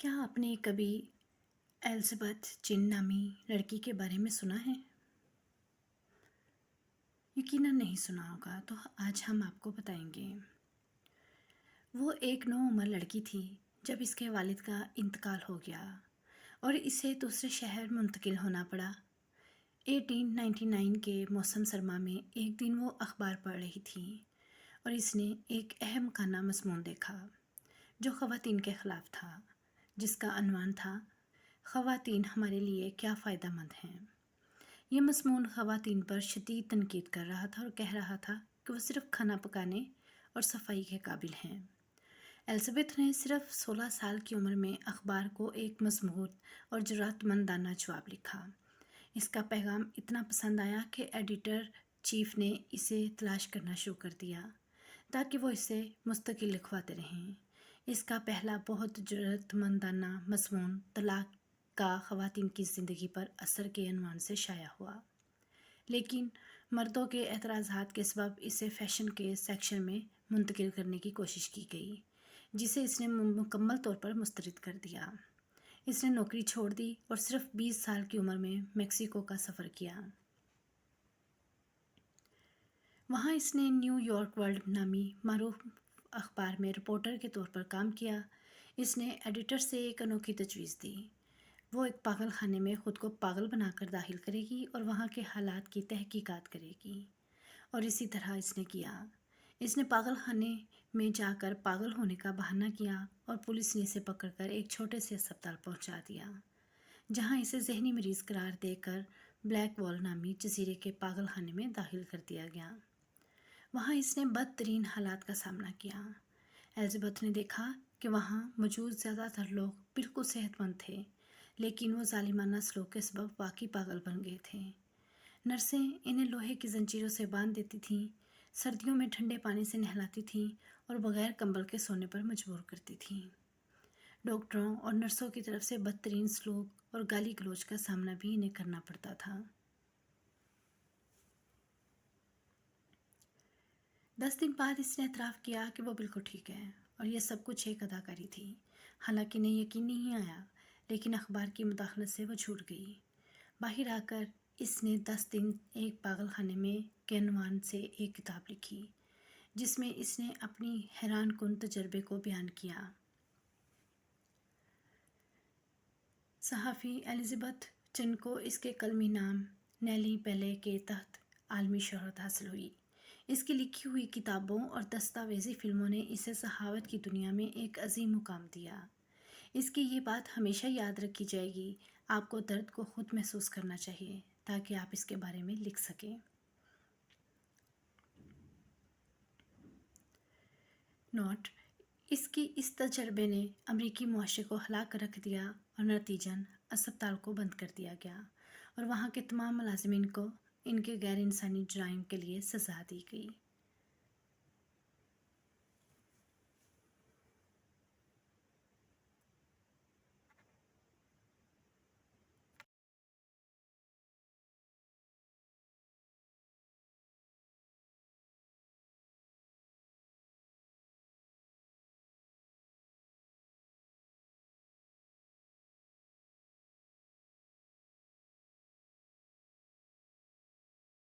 क्या आपने कभी एलिज़ाबेथ चिन नामी लड़की के बारे में सुना है? यकीनन नहीं सुना होगा, तो आज हम आपको बताएंगे। वो एक नौउम्र लड़की थी जब इसके वालिद का इंतकाल हो गया और इसे दूसरे शहर मुंतकिल होना पड़ा। 1899 के मौसम सरमा में एक दिन वो अखबार पढ़ रही थी और इसने एक अहम खाना मज़मून देखा जो ख़वातीन के ख़िलाफ़ था, जिसका अनवान था ख़वातीन हमारे लिए क्या फ़ायदेमंद हैं। ये मज़मून ख़वातीन पर शदीद तनकीद कर रहा था और कह रहा था कि वो सिर्फ़ खाना पकाने और सफाई के काबिल हैं। एलिज़ाबेथ ने सिर्फ़ 16 साल की उम्र में अखबार को एक मज़बूत और जुर्अतमंदाना जवाब लिखा। इसका पैगाम इतना पसंद आया कि एडिटर चीफ़ ने इसे तलाश करना शुरू कर दिया ताकि वो इसे मुस्तकिल लिखवाते रहें। इसका पहला बहुत जुर्अतमंदाना मज़मून तलाक़ का ख़वातीन की ज़िंदगी पर असर के अनवान से शाया हुआ, लेकिन मर्दों के एतराज़ात के सबब इसे फ़ैशन के सेक्शन में मुंतकिल करने की कोशिश की गई, जिसे इसने मुकम्मल तौर पर मुस्तरद कर दिया। इसने नौकरी छोड़ दी और सिर्फ 20 साल की उम्र में मेक्सिको का सफ़र किया। वहाँ इसने न्यूयॉर्क वर्ल्ड नामी मारूफ अखबार में रिपोर्टर के तौर पर काम किया। इसने एडिटर से एक अनोखी तजवीज़ दी। वो एक पागल खाने में ख़ुद को पागल बनाकर दाखिल करेगी और वहाँ के हालात की तहकीकात करेगी, और इसी तरह इसने किया। इसने पागल खाने में जाकर पागल होने का बहाना किया और पुलिस ने इसे पकड़कर एक छोटे से अस्पताल पहुँचा दिया, जहाँ इसे जहनी मरीज़ करार देकर ब्लैक वॉल नामी जजीरे के पागल खाने में दाखिल कर दिया गया। वहाँ इसने बदतरीन हालात का सामना किया। एलिज़ाबेथ ने देखा कि वहाँ मौजूद ज़्यादातर लोग बिल्कुल सेहतमंद थे, लेकिन वो ज़ालिमाना सलूक के सबब वाकई पागल बन गए थे। नर्सें इन्हें लोहे की जंजीरों से बांध देती थीं, सर्दियों में ठंडे पानी से नहलाती थीं और बग़ैर कंबल के सोने पर मजबूर करती थीं। डॉक्टरों और नर्सों की तरफ से बदतरीन सलूक और गाली गलौज का सामना भी इन्हें करना पड़ता था। 10 दिन बाद इसने एतराफ़ किया कि वो बिल्कुल ठीक है और यह सब कुछ एक अदाकारी थी। हालांकि इन्हें यकीन नहीं आया, लेकिन अखबार की मुदाखलत से वो छूट गई। बाहर आकर इसने 10 दिन एक पागल खाने में के अनवान से एक किताब लिखी, जिसमें इसने अपनी हैरान कुन तजर्बे को बयान किया। सहाफ़ी एलिज़ाबेथ चिन को इसके कलमी नाम नेली बेले के तहत आलमी शोहरत हासिल हुई। इसकी लिखी हुई किताबों और दस्तावेज़ी फ़िल्मों ने इसे सहावत की दुनिया में एक अजीम मुकाम दिया। इसकी ये बात हमेशा याद रखी जाएगी, आपको दर्द को ख़ुद महसूस करना चाहिए ताकि आप इसके बारे में लिख सकें। नोट: इसकी इस तजर्बे ने अमरीकी मुआशरे को हिला कर रख दिया और नतीजन अस्पताल को बंद कर दिया गया और वहाँ के तमाम मुलाजिमीन को इनके गैर इंसानी जुराइम के लिए सज़ा दी गई।